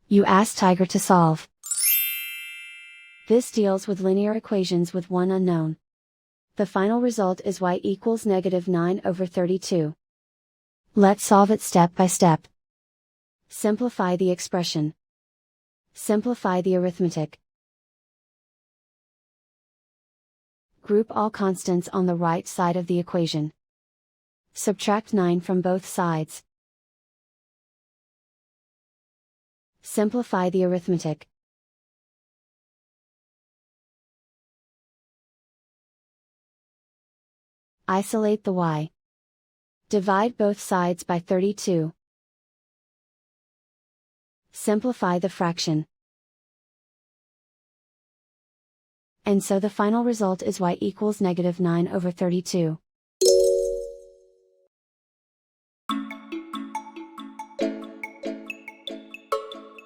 You ask Tiger to solve. This deals with linear equations with one unknown. The final result is y equals -9/32. Let's solve it step by step. Simplify the expression. Simplify the arithmetic. Group all constants on the right side of the equation. Subtract 9 from both sides. Simplify the arithmetic. Isolate the y. Divide both sides by 32. Simplify the fraction. And so the final result is y equals -9/32.